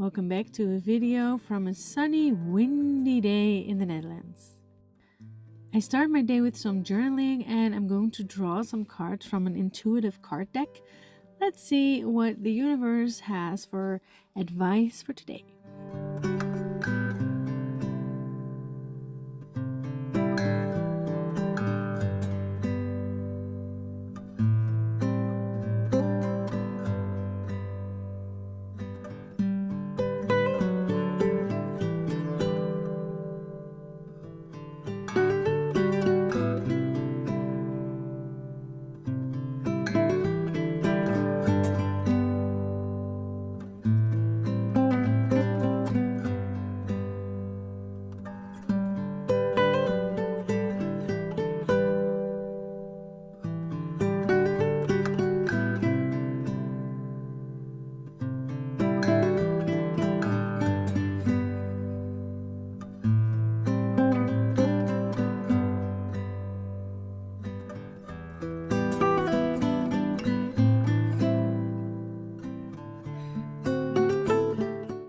Welcome back to a video from a sunny, windy day in the Netherlands. I start my day with some journaling and I'm going to draw some cards from an intuitive card deck. Let's see what the universe has for advice for today.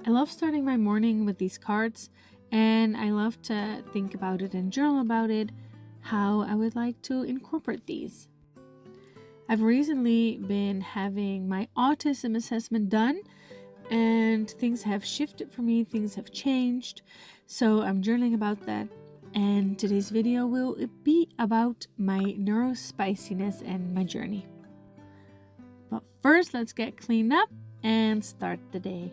I love starting my morning with these cards, and I love to think about it and journal about it, how I would like to incorporate these. I've recently been having my autism assessment done, and things have shifted for me, things have changed, so I'm journaling about that. And today's video will be about my neurospiciness and my journey. But first, let's get cleaned up and start the day.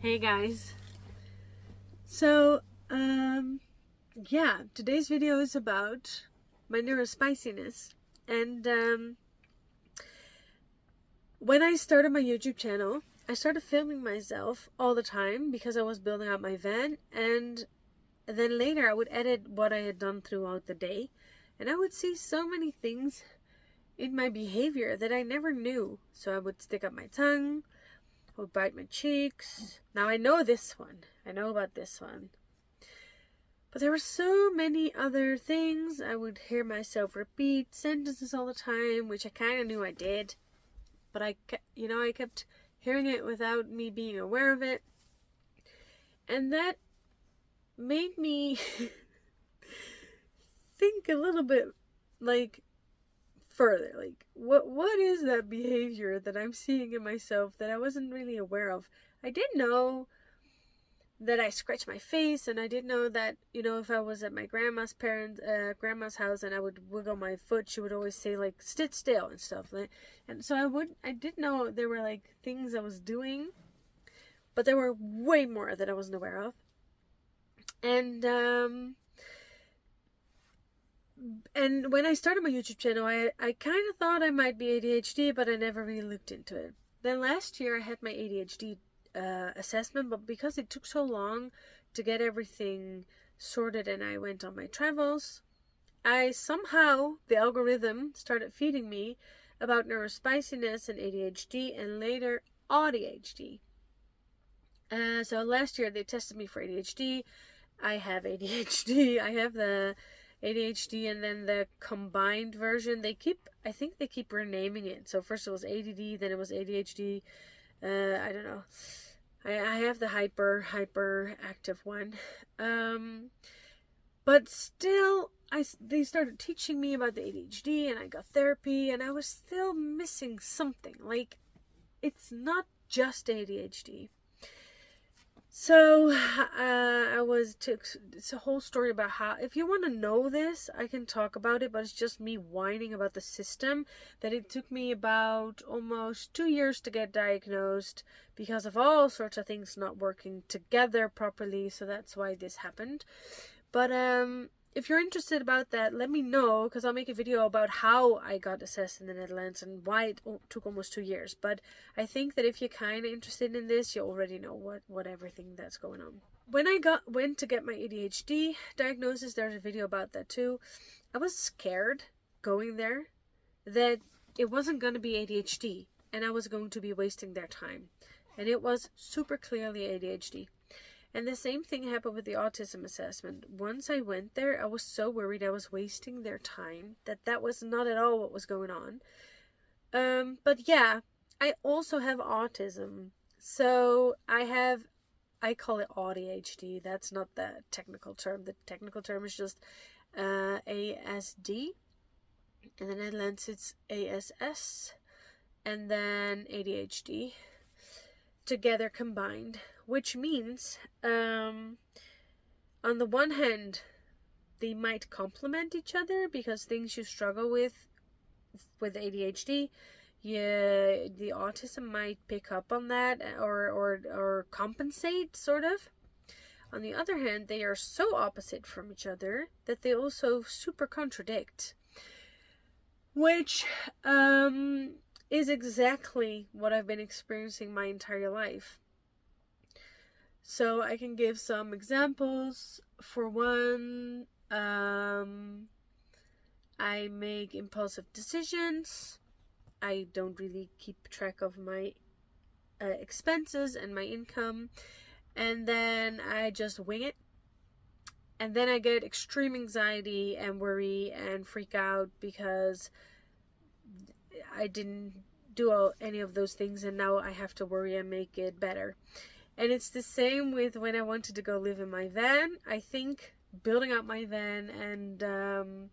Hey guys, so today's video is about my neurospiciness, and when I started my YouTube channel, I started filming myself all the time because I was building out my van, and then later I would edit what I had done throughout the day, and I would see so many things in my behavior that I never knew. So I would stick up my tongue, I would bite my cheeks. Now I know this one. I know about this one. But there were so many other things. I would hear myself repeat sentences all the time, which I kind of knew I did. But I kept hearing it without me being aware of it. And that made me think a little bit further, what is that behavior that I'm seeing in myself that I wasn't really aware of? I did know that I scratched my face, and I did know that, if I was at my grandma's grandma's house and I would wiggle my foot, she would always say sit still and stuff. And so I did know there were things I was doing, but there were way more that I wasn't aware of. And when I started my YouTube channel, I kind of thought I might be ADHD, but I never really looked into it. Then last year I had my ADHD assessment, but because it took so long to get everything sorted and I went on my travels, the algorithm started feeding me about neurospiciness and ADHD and later ADHD. So last year they tested me for ADHD. I have ADHD. I have the ADHD and then the combined version. I think they keep renaming it. So first it was ADD, then it was ADHD. I don't know. I have the hyper active one. But still, they started teaching me about the ADHD and I got therapy and I was still missing something. Like, it's not just ADHD. So it's a whole story about how, if you want to know this, I can talk about it, but it's just me whining about the system, that it took me about almost 2 years to get diagnosed because of all sorts of things not working together properly. So that's why this happened. But if you're interested about that, let me know, because I'll make a video about how I got assessed in the Netherlands and why it took almost 2 years. But I think that if you're kind of interested in this, you already know what everything that's going on. When I went to get my ADHD diagnosis, there's a video about that too. I was scared going there that it wasn't going to be ADHD and I was going to be wasting their time. And it was super clearly ADHD. And the same thing happened with the autism assessment. Once I went there, I was so worried I was wasting their time, that was not at all what was going on. But yeah, I also have autism. So I call it ADHD. That's not the technical term. The technical term is just ASD. In the Netherlands, it's ASS. And then ADHD. Together combined, which means on the one hand they might complement each other, because things you struggle with ADHD, the autism might pick up on that or compensate, sort of. On the other hand, they are so opposite from each other that they also super contradict, which is exactly what I've been experiencing my entire life. So I can give some examples. For one, I make impulsive decisions. I don't really keep track of my expenses and my income. And then I just wing it. And then I get extreme anxiety and worry and freak out because I didn't do any of those things, and now I have to worry and make it better. And it's the same with when I wanted to go live in my van. I think building out my van and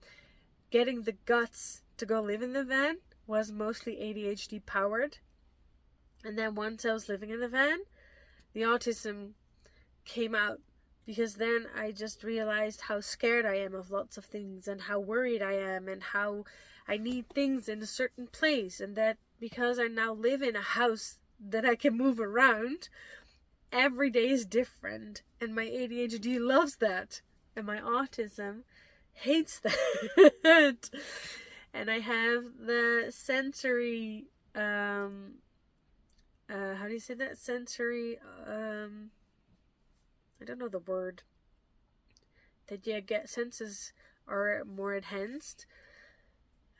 getting the guts to go live in the van was mostly ADHD powered. And then once I was living in the van, the autism came out, because then I just realized how scared I am of lots of things and how worried I am and how I need things in a certain place, and that because I now live in a house that I can move around, every day is different, and my ADHD loves that and my autism hates that. And I have the sensory how do you say that? Sensory I don't know the word. That you get senses are more enhanced.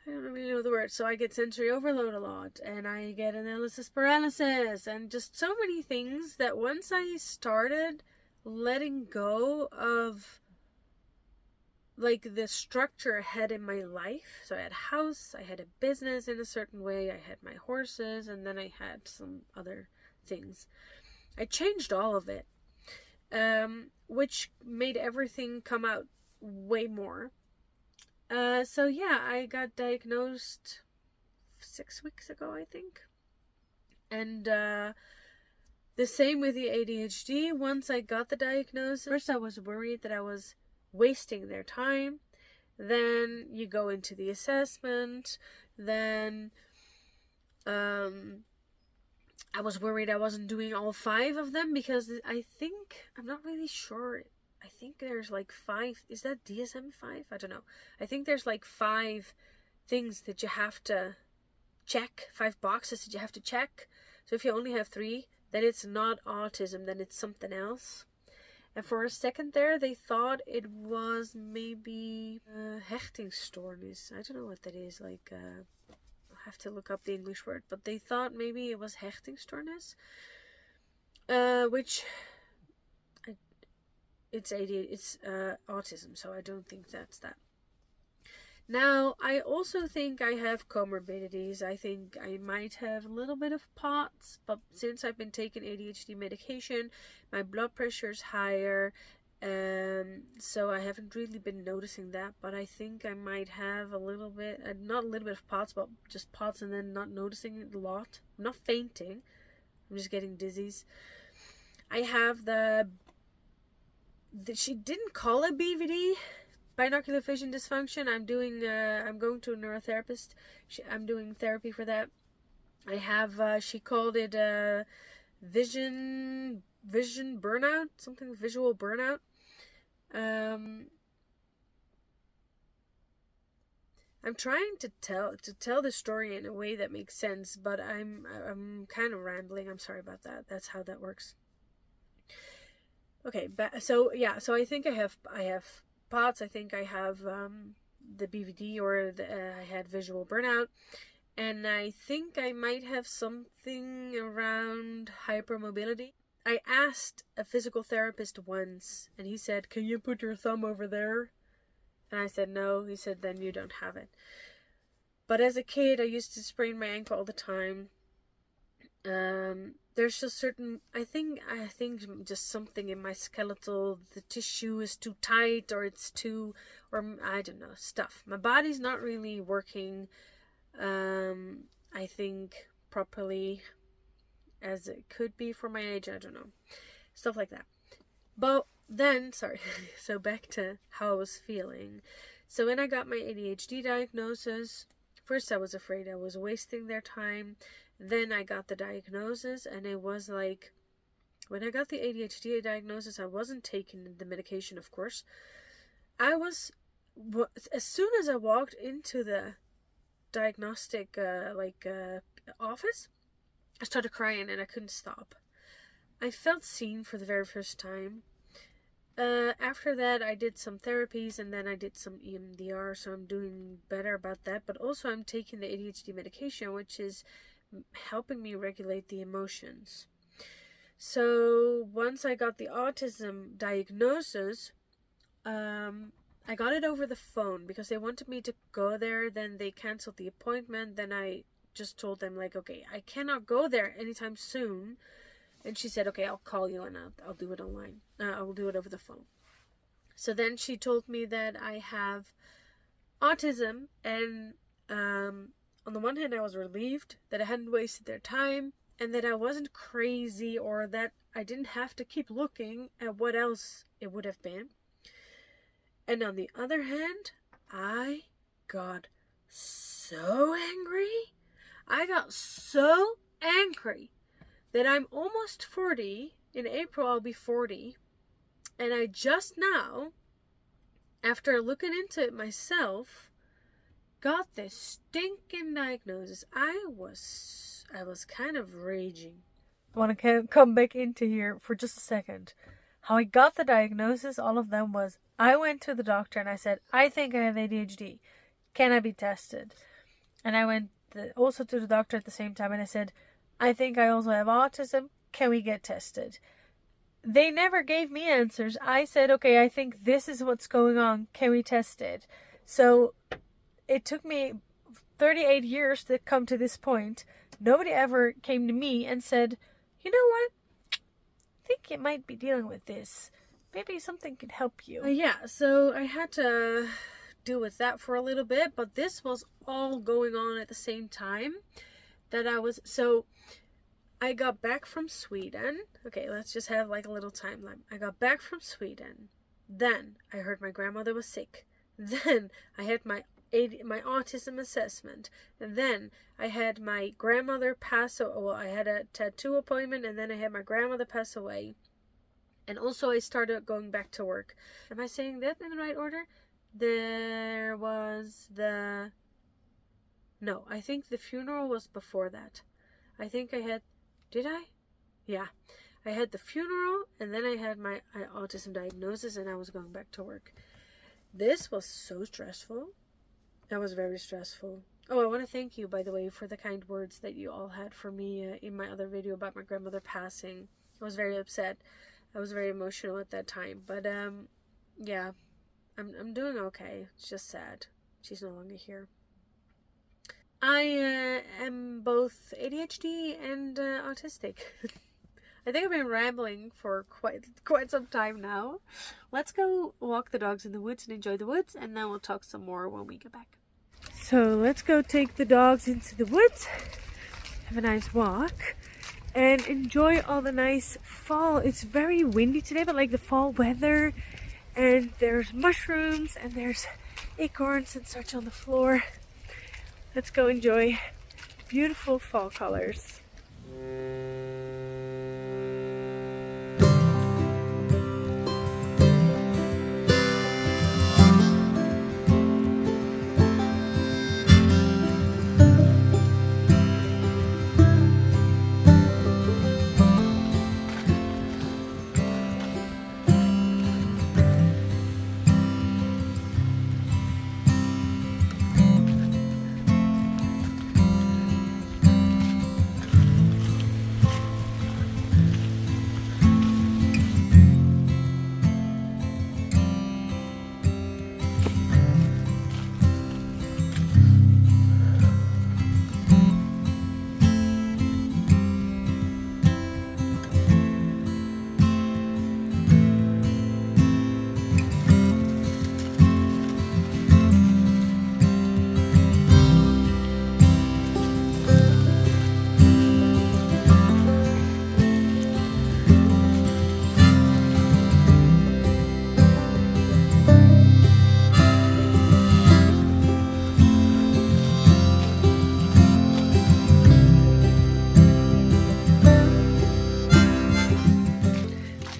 I don't really know the word. So I get sensory overload a lot, and I get analysis paralysis, and just so many things that once I started letting go of like the structure I had in my life. So I had a house, I had a business in a certain way, I had my horses, and then I had some other things. I changed all of it, which made everything come out way more. So yeah, I got diagnosed 6 weeks ago, I think. And the same with the ADHD. Once I got the diagnosis, first I was worried that I was wasting their time. Then you go into the assessment. Then I was worried I wasn't doing all 5 of them, because I think, I'm not really sure, I think there's like 5, is that DSM-5? I don't know. I think there's like 5 things that you have to check, 5 boxes that you have to check. So if you only have 3, then it's not autism, then it's something else. And for a second there, they thought it was maybe hechtingsstoornis. I don't know what that is, like, I'll have to look up the English word, but they thought maybe it was hechtingsstoornis. Which it's ADHD, it's autism, so I don't think that's that. Now, I also think I have comorbidities. I think I might have a little bit of POTS, but since I've been taking ADHD medication, my blood pressure is higher, so I haven't really been noticing that, but I think I might have a little bit, not a little bit of POTS, but just POTS and then not noticing it a lot. I'm not fainting, I'm just getting dizzies. I have she didn't call it BVD, binocular vision dysfunction. I'm going to a neurotherapist. I'm doing therapy for that. I have, she called it vision burnout, something visual burnout. I'm trying to tell the story in a way that makes sense, but I'm kind of rambling. I'm sorry about that. That's how that works. Okay, so yeah, so I think I have POTS. I think I have the BVD, or I had visual burnout, and I think I might have something around hypermobility. I asked a physical therapist once, and he said, "Can you put your thumb over there?" And I said no. He said, "Then you don't have it." But as a kid, I used to sprain my ankle all the time. There's just certain, I think just something in my skeletal, the tissue is too tight, or it's too, or I don't know, stuff. My body's not really working, I think, properly as it could be for my age. I don't know, stuff like that. But then, sorry, so back to how I was feeling. So when I got my ADHD diagnosis, first I was afraid I was wasting their time. Then I got the diagnosis, and it was like, when I got the ADHD diagnosis, I wasn't taking the medication, of course. As soon as I walked into the diagnostic office, I started crying and I couldn't stop. I felt seen for the very first time. After that, I did some therapies, and then I did some EMDR, so I'm doing better about that. But also I'm taking the ADHD medication, which is helping me regulate the emotions. So once I got the autism diagnosis, I got it over the phone because they wanted me to go there. Then they canceled the appointment. Then I just told them, like, okay, I cannot go there anytime soon. And she said, okay, I'll call you and I'll do it online. I will do it over the phone. So then she told me that I have autism, and on the one hand, I was relieved that I hadn't wasted their time, and that I wasn't crazy, or that I didn't have to keep looking at what else it would have been. And on the other hand, I got so angry. I got so angry that I'm almost 40. In April, I'll be 40. And I just now, after looking into it myself, got this stinking diagnosis. I was kind of raging. I want to come back into here for just a second. How I got the diagnosis, all of them was, I went to the doctor and I said, I think I have ADHD. Can I be tested? And I went also to the doctor at the same time, and I said, I think I also have autism. Can we get tested? They never gave me answers. I said, okay, I think this is what's going on. Can we test it? So it took me 38 years to come to this point. Nobody ever came to me and said, you know what? I think you might be dealing with this. Maybe something could help you. Yeah, so I had to deal with that for a little bit, but this was all going on at the same time that so I got back from Sweden. Okay, let's just have like a little timeline. I got back from Sweden. Then I heard my grandmother was sick. Then I had my autism assessment. And then I had my grandmother pass away. Well, I had a tattoo appointment, and then I had my grandmother pass away. And also I started going back to work. Am I saying that in the right order? There was no, I think the funeral was before that. I think I had, did I? Yeah. I had the funeral, and then I had my autism diagnosis, and I was going back to work. This was so stressful. That was very stressful. Oh, I want to thank you, by the way, for the kind words that you all had for me in my other video about my grandmother passing. I was very upset. I was very emotional at that time. But yeah, I'm doing okay. It's just sad. She's no longer here. I am both ADHD and autistic. I think I've been rambling for quite some time now. Let's go walk the dogs in the woods and enjoy the woods, and then we'll talk some more when we get back. So let's go take the dogs into the woods, have a nice walk, and enjoy all the nice fall. It's very windy today, but like the fall weather, and there's mushrooms and there's acorns and such on the floor. Let's go enjoy beautiful fall colors.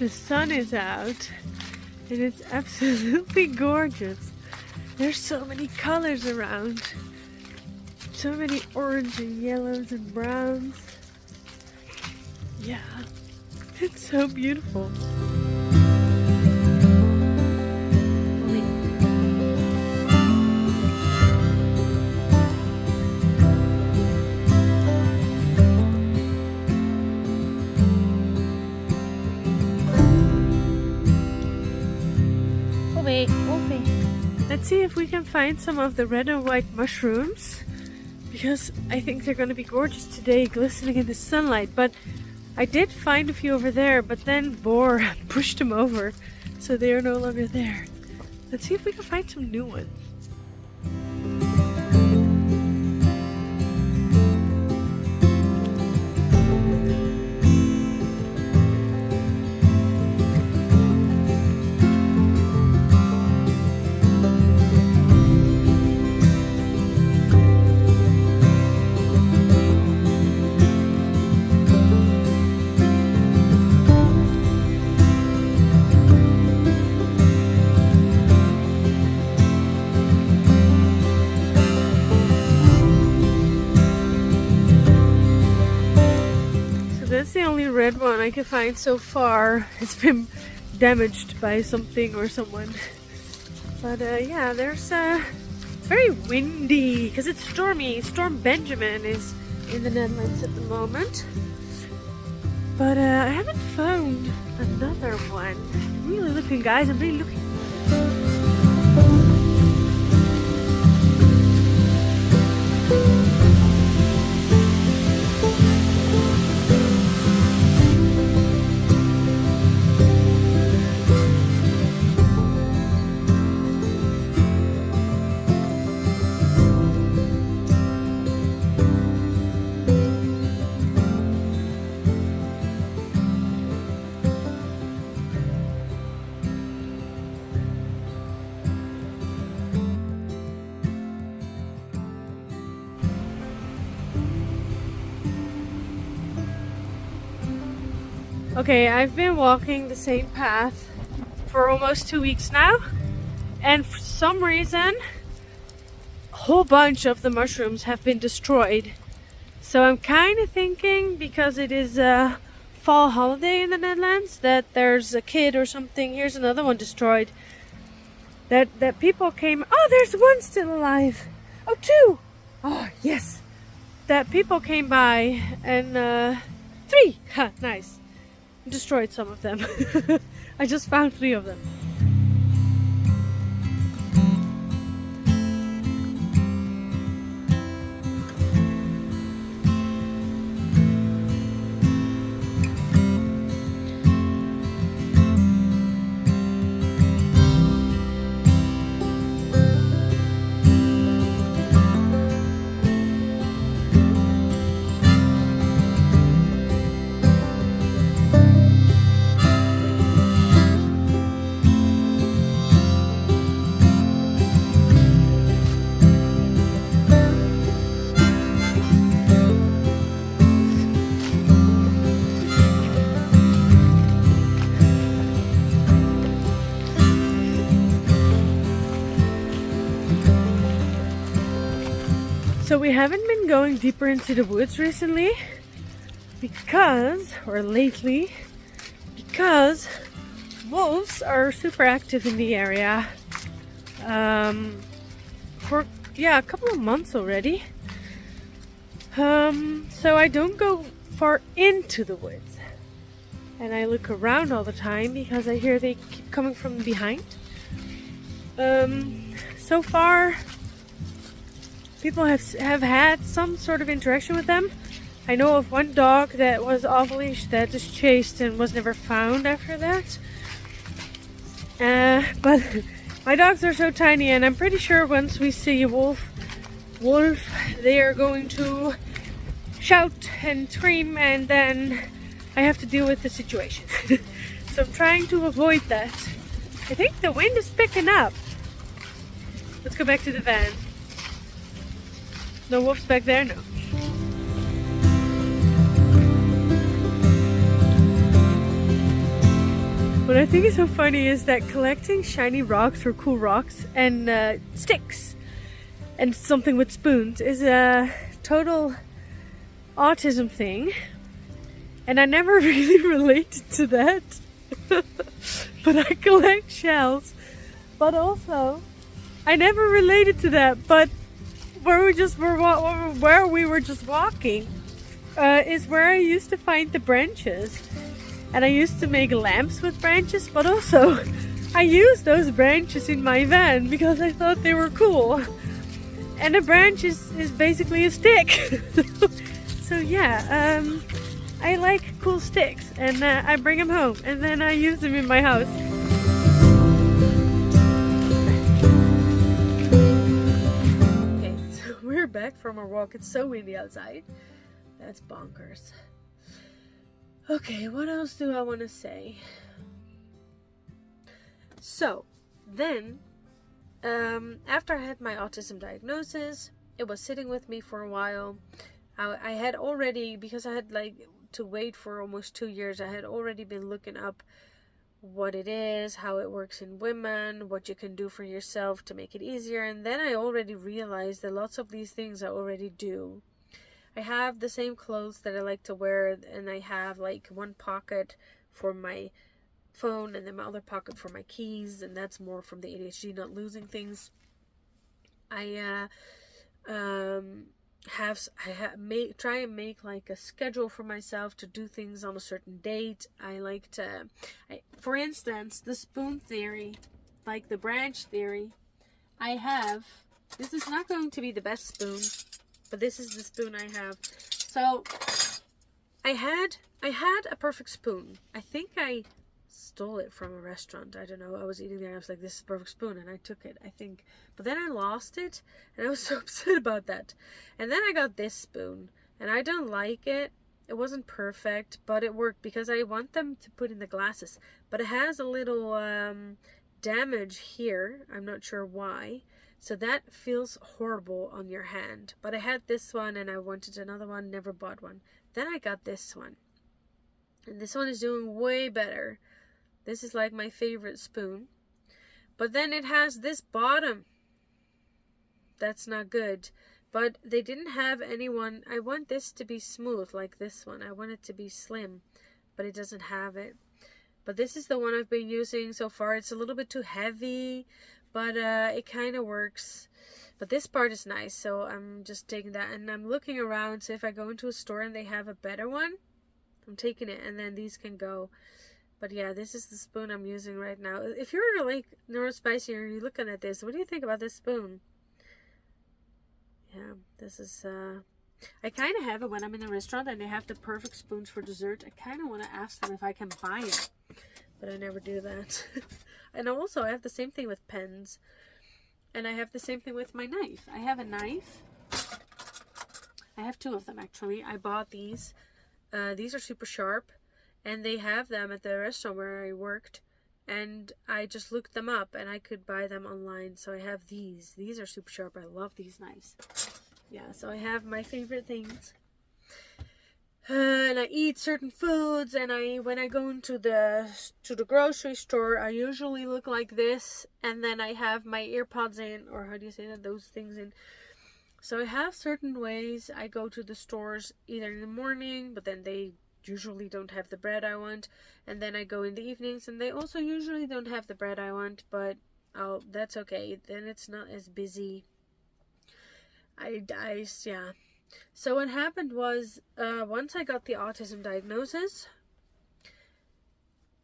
The sun is out and it's absolutely gorgeous. There's so many colors around. So many orange and yellows and browns. Yeah, it's so beautiful. Let's see if we can find some of the red and white mushrooms, because I think they're going to be gorgeous today, glistening in the sunlight. But I did find a few over there, but then Boar pushed them over, so they are no longer there. Let's see if we can find some new ones. That's the only red one I can find so far. It's been damaged by something or someone. But yeah, there's it's very windy because it's stormy. Storm Benjamin is in the Netherlands at the moment. But I haven't found another one. I'm really looking, guys. I'm really looking. Okay, I've been walking the same path for almost 2 weeks now, and for some reason a whole bunch of the mushrooms have been destroyed. So I'm kind of thinking, because it is a fall holiday in the Netherlands, that there's a kid or something. Here's another one destroyed. That people came. Oh, there's one still alive. Oh, two. Oh, yes. That people came by and 3. Ha, nice. destroyed some of them. I just found 3 of them. So we haven't been going deeper into the woods recently because wolves are super active in the area for a couple of months already. So I don't go far into the woods, and I look around all the time because I hear they keep coming from behind. So far people have had some sort of interaction with them. I know of one dog that was off leash that just chased and was never found after that. But my dogs are so tiny, and I'm pretty sure once we see a wolf, they are going to shout and scream, and then I have to deal with the situation. So I'm trying to avoid that. I think the wind is picking up. Let's go back to the van. No wolves back there? No. What I think is so funny is that collecting shiny rocks or cool rocks and sticks and something with spoons is a total autism thing. And I never really related to that. But I collect shells. But also, I never related to that. But where we were just walking is where I used to find the branches, and I used to make lamps with branches, but also I used those branches in my van because I thought they were cool. And a branch is basically a stick. So yeah, I like cool sticks, and I bring them home and then I use them in my house. We're back from our walk. It's so windy outside. That's bonkers. Okay, what else do I want to say? So, then, after I had my autism diagnosis, it was sitting with me for a while. I had already, because I had to wait for almost 2 years, I had already been looking up what it is, how it works in women, what you can do for yourself to make it easier. And then I already realized that lots of these things I already do. I have the same clothes that I like to wear, and I have one pocket for my phone and then my other pocket for my keys, and that's more from the ADHD, not losing things. I try and make a schedule for myself to do things on a certain date. I like to, for instance, the spoon theory, the branch theory. This is not going to be the best spoon, but this is the spoon I have. So I had a perfect spoon. I think I stole it from a restaurant. I don't know. I was eating there and I was like, this is a perfect spoon, and I took it, I think. But then I lost it, and I was so upset about that. And then I got this spoon, and I don't like it. It wasn't perfect, but it worked because I want them to put in the glasses. But it has a little damage here. I'm not sure why. So that feels horrible on your hand. But I had this one, and I wanted another one, never bought one. Then I got this one. And this one is doing way better. This is my favorite spoon. But then it has this bottom. That's not good. But they didn't have anyone. I want this to be smooth like this one. I want it to be slim. But it doesn't have it. But this is the one I've been using so far. It's a little bit too heavy. But it kind of works. But this part is nice. So I'm just taking that. And I'm looking around. So if I go into a store and they have a better one, I'm taking it, and then these can go. But yeah, this is the spoon I'm using right now. If you're like neurospicy or you're looking at this, what do you think about this spoon? Yeah, this is I kind of have it when I'm in a restaurant and they have the perfect spoons for dessert. I kind of want to ask them if I can buy it, but I never do that. And also I have the same thing with pens, and I have the same thing with my knife. I have a knife. I have two of them actually. I bought these. These are super sharp, and they have them at the restaurant where I worked, and I just looked them up and I could buy them online. So I have these. These are super sharp. I love these knives. Yeah, so I have my favorite things. And I eat certain foods, and when I go into the grocery store, I usually look like this, and then I have my earpods in, or how do you say that, those things in. So I have certain ways I go to the stores, either in the morning, but then they usually don't have the bread I want, and then I go in the evenings, and they also usually don't have the bread I want, but that's okay, then it's not as busy. Yeah. So what happened was, once I got the autism diagnosis,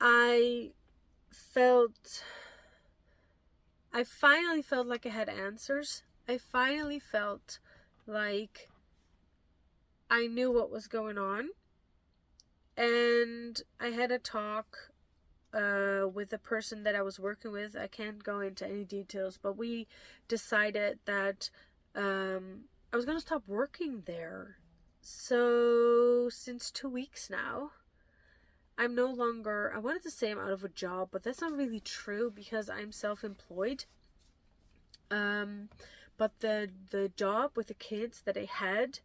I finally felt like I had answers. I finally felt like I knew what was going on. And I had a talk with the person that I was working with. I can't go into any details, but we decided that I was gonna stop working there. So since 2 weeks now, I'm no longer, I wanted to say I'm out of a job, but that's not really true because I'm self-employed. But the job with the kids that I had,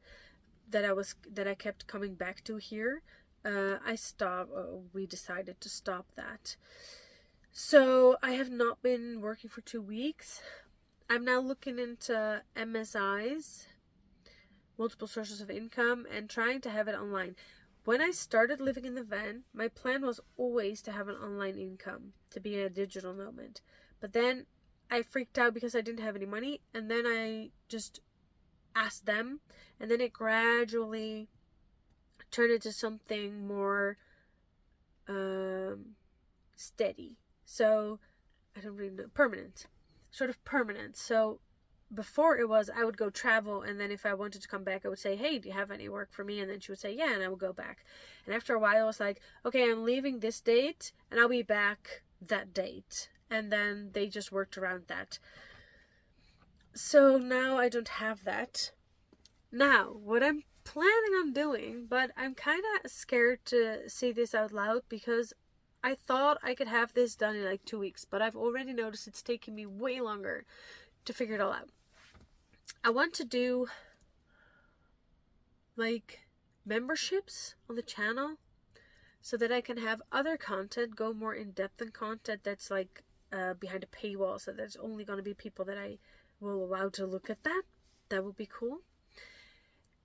that I kept coming back to here, we decided to stop that. So I have not been working for 2 weeks. I'm now looking into MSIs, multiple sources of income, and trying to have it online. When I started living in the van, my plan was always to have an online income, to be a digital nomad. But then I freaked out because I didn't have any money, and then I just asked them, and then it gradually turned into something more steady. So I don't really know, permanent, sort of permanent. So before it was, I would go travel, and then if I wanted to come back, I would say, hey, do you have any work for me? And then she would say, yeah, and I would go back. And after a while, I was like, okay, I'm leaving this date, and I'll be back that date. And then they just worked around that. So now I don't have that. Now, what I'm planning on doing, but I'm kind of scared to say this out loud because I thought I could have this done in like 2 weeks, but I've already noticed it's taking me way longer to figure it all out. I want to do like memberships on the channel so that I can have other content, go more in depth in content that's like behind a paywall, so there's only going to be people that I will allow to look at that. That would be cool.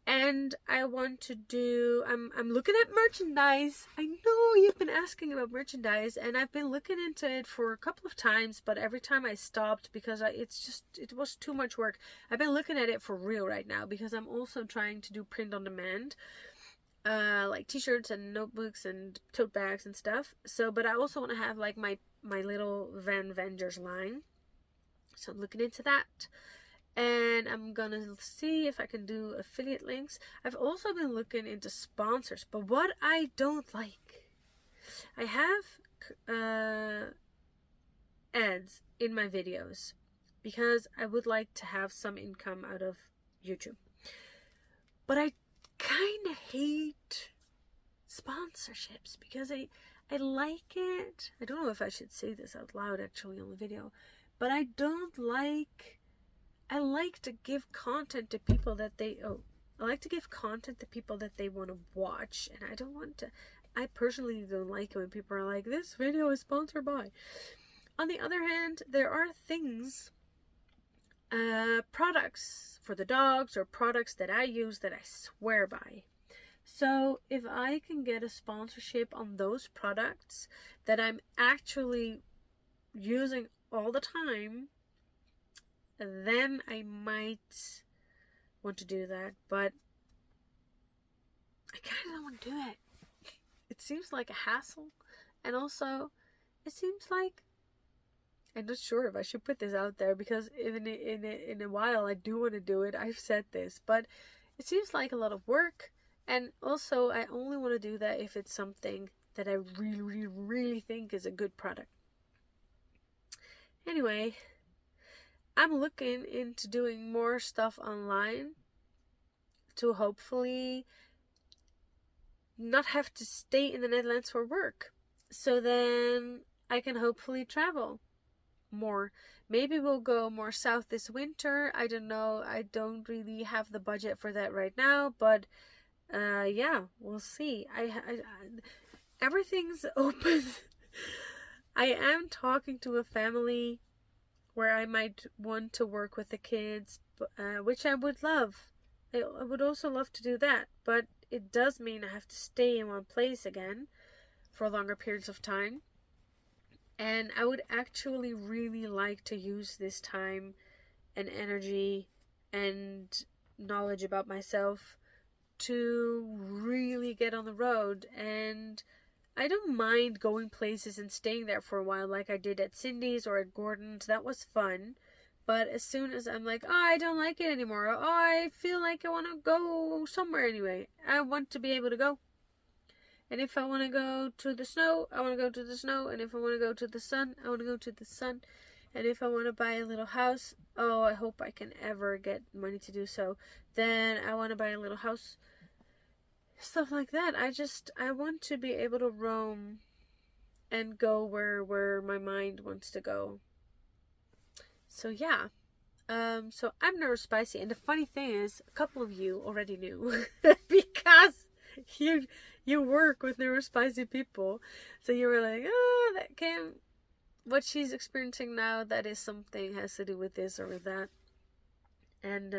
And I want to do, I'm looking at merchandise. I know you've been asking about merchandise, and I've been looking into it for a couple of times, but every time I stopped because it was too much work. I've been looking at it for real right now because I'm also trying to do print on demand, like t-shirts and notebooks and tote bags and stuff. So, but I also want to have like my little VANventures line. So I'm looking into that. And I'm gonna see if I can do affiliate links. I've also been looking into sponsors, but what I don't like, I have ads in my videos because I would like to have some income out of YouTube, but I kind of hate sponsorships because I like it. I don't know if I should say this out loud actually on the video, but I don't like, I like to give content to people that they want to watch, and I don't want to, I personally don't like it when people are like, this video is sponsored by. On the other hand, there are things, products for the dogs or products that I use that I swear by. So if I can get a sponsorship on those products that I'm actually using all the time, then I might want to do that, but I kind of don't want to do it. it seems like a hassle, and also it seems like, I'm not sure if I should put this out there, because even in a while I do want to do it. I've said this, but it seems like a lot of work, and also I only want to do that if it's something that I really, really, really think is a good product. Anyway, I'm looking into doing more stuff online to hopefully not have to stay in the Netherlands for work. So then I can hopefully travel more. Maybe we'll go more south this winter. I don't know. I don't really have the budget for that right now, but yeah, we'll see. I everything's open. I am talking to a family where I might want to work with the kids, which I would love. I would also love to do that, but it does mean I have to stay in one place again for longer periods of time. And I would actually really like to use this time and energy and knowledge about myself to really get on the road. And I don't mind going places and staying there for a while, like I did at Cindy's or at Gordon's. That was fun. But as soon as I'm like, oh, I don't like it anymore, oh, I feel like I want to go somewhere anyway, I want to be able to go. And if I want to go to the snow, I want to go to the snow. And if I want to go to the sun, I want to go to the sun. And if I want to buy a little house, oh, I hope I can ever get money to do so, then I want to buy a little house. Stuff like that. I want to be able to roam and go where my mind wants to go. So yeah. So I'm neurospicy, and the funny thing is, a couple of you already knew because you work with neurospicy people. So you were like, oh, that came, what she's experiencing now, that is something has to do with this or with that. And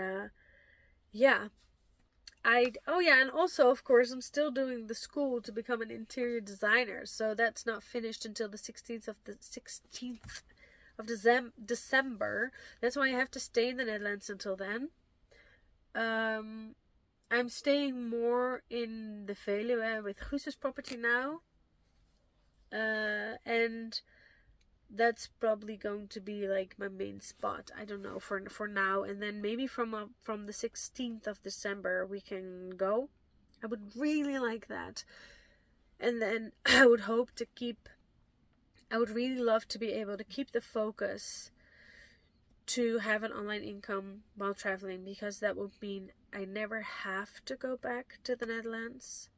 yeah. And also, of course, I'm still doing the school to become an interior designer. So that's not finished until the 16th of December. That's why I have to stay in the Netherlands until then. I'm staying more in the Veluwe with Guus's property now. And that's probably going to be like my main spot. I don't know, for now. And then maybe from the 16th of December we can go. I would really like that. And then I would really love to be able to keep the focus to have an online income while traveling, because that would mean I never have to go back to the Netherlands.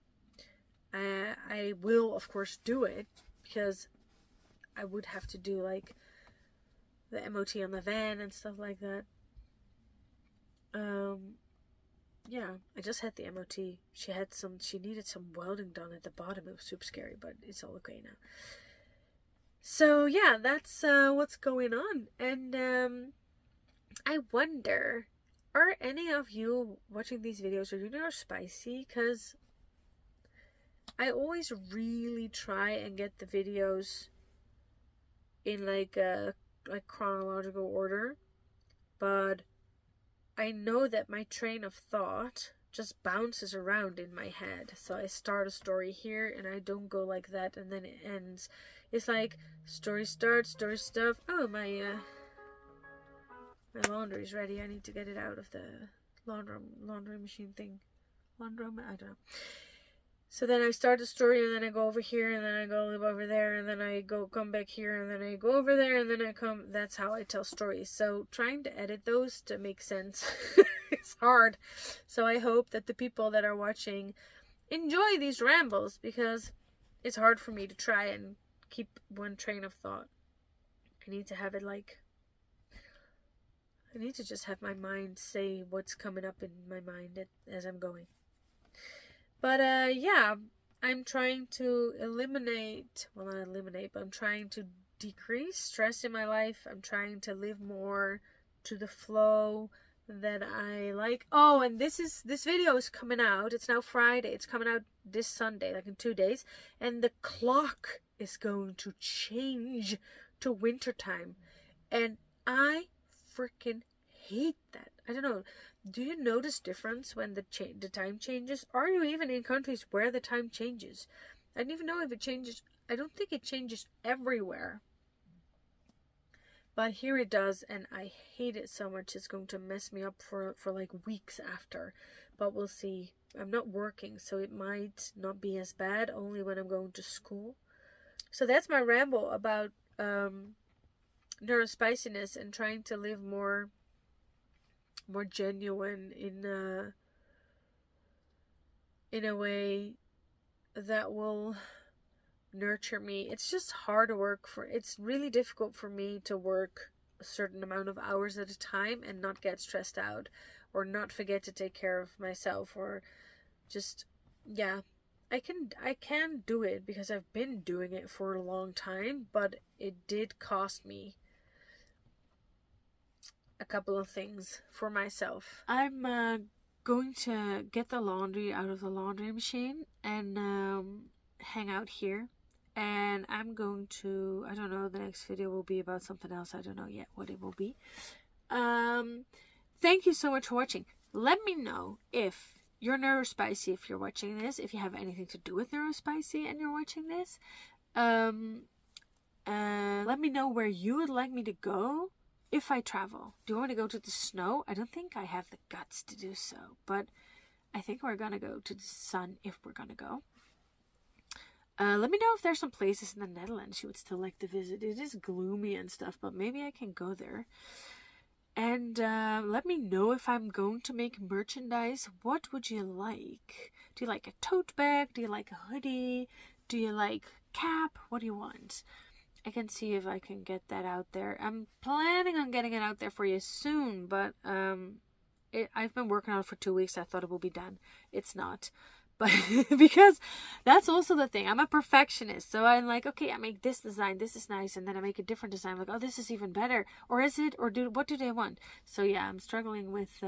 I will, of course, do it, because I would have to do like the MOT on the van and stuff like that. Yeah, I just had the MOT. She needed some welding done at the bottom. It was super scary, but it's all okay now. So yeah, that's what's going on. And I wonder, are any of you watching these videos, are you neurospicy? Because I always really try and get the videos in like chronological order, but I know that my train of thought just bounces around in my head. So I start a story here and I don't go like that, and then it ends. It's like story starts, story stuff. Oh, my laundry is ready. I need to get it out of the laundry machine thing. I don't know. So then I start the story, and then I go over here, and then I go over there, and then I come back here, and then I go over there, and then I come. That's how I tell stories. So trying to edit those to make sense is hard. So I hope that the people that are watching enjoy these rambles, because it's hard for me to try and keep one train of thought. I need to have it like, I need to just have my mind say what's coming up in my mind as I'm going. But yeah, I'm trying to I'm trying to decrease stress in my life. I'm trying to live more to the flow that I like. Oh, and this video is coming out. It's now Friday. It's coming out this Sunday, like in 2 days. And the clock is going to change to wintertime. And I freaking hate that. I don't know. Do you notice difference when the time changes? Are you even in countries where the time changes? I don't even know if it changes. I don't think it changes everywhere. But here it does, and I hate it so much. It's going to mess me up for like weeks after. But we'll see. I'm not working, so it might not be as bad, only when I'm going to school. So that's my ramble about neurospiciness and trying to live more genuine in a way that will nurture me. It's just hard work it's really difficult for me to work a certain amount of hours at a time and not get stressed out or not forget to take care of myself, or just, yeah, I can do it because I've been doing it for a long time, but it did cost me a couple of things for myself. I'm going to get the laundry out of the laundry machine and hang out here. And I'm going to, I don't know, the next video will be about something else. I don't know yet what it will be. Thank you so much for watching. Let me know if you're neurospicy, if you're watching this, if you have anything to do with neurospicy and you're watching this. Let me know where you would like me to go if I travel. Do you want to go to the snow? I don't think I have the guts to do so, but I think we're going to go to the sun if we're going to go. Let me know if there's some places in the Netherlands you would still like to visit. It is gloomy and stuff, but maybe I can go there. And let me know if I'm going to make merchandise. What would you like? Do you like a tote bag? Do you like a hoodie? Do you like cap? What do you want? I can see if I can get that out there. I'm planning on getting it out there for you soon, but I've been working on it for 2 weeks. I thought it would be done. It's not. But because that's also the thing. I'm a perfectionist. So I'm like, okay, I make this design. This is nice. And then I make a different design. I'm like, oh, this is even better. Or is it? Or what do they want? So yeah, I'm struggling with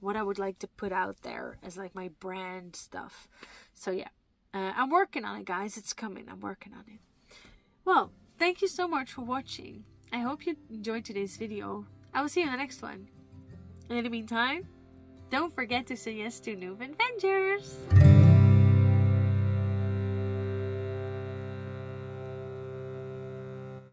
what I would like to put out there as like my brand stuff. So yeah, I'm working on it, guys. It's coming. I'm working on it. Well, thank you so much for watching. I hope you enjoyed today's video. I will see you in the next one. And in the meantime, don't forget to say yes to new VANventures.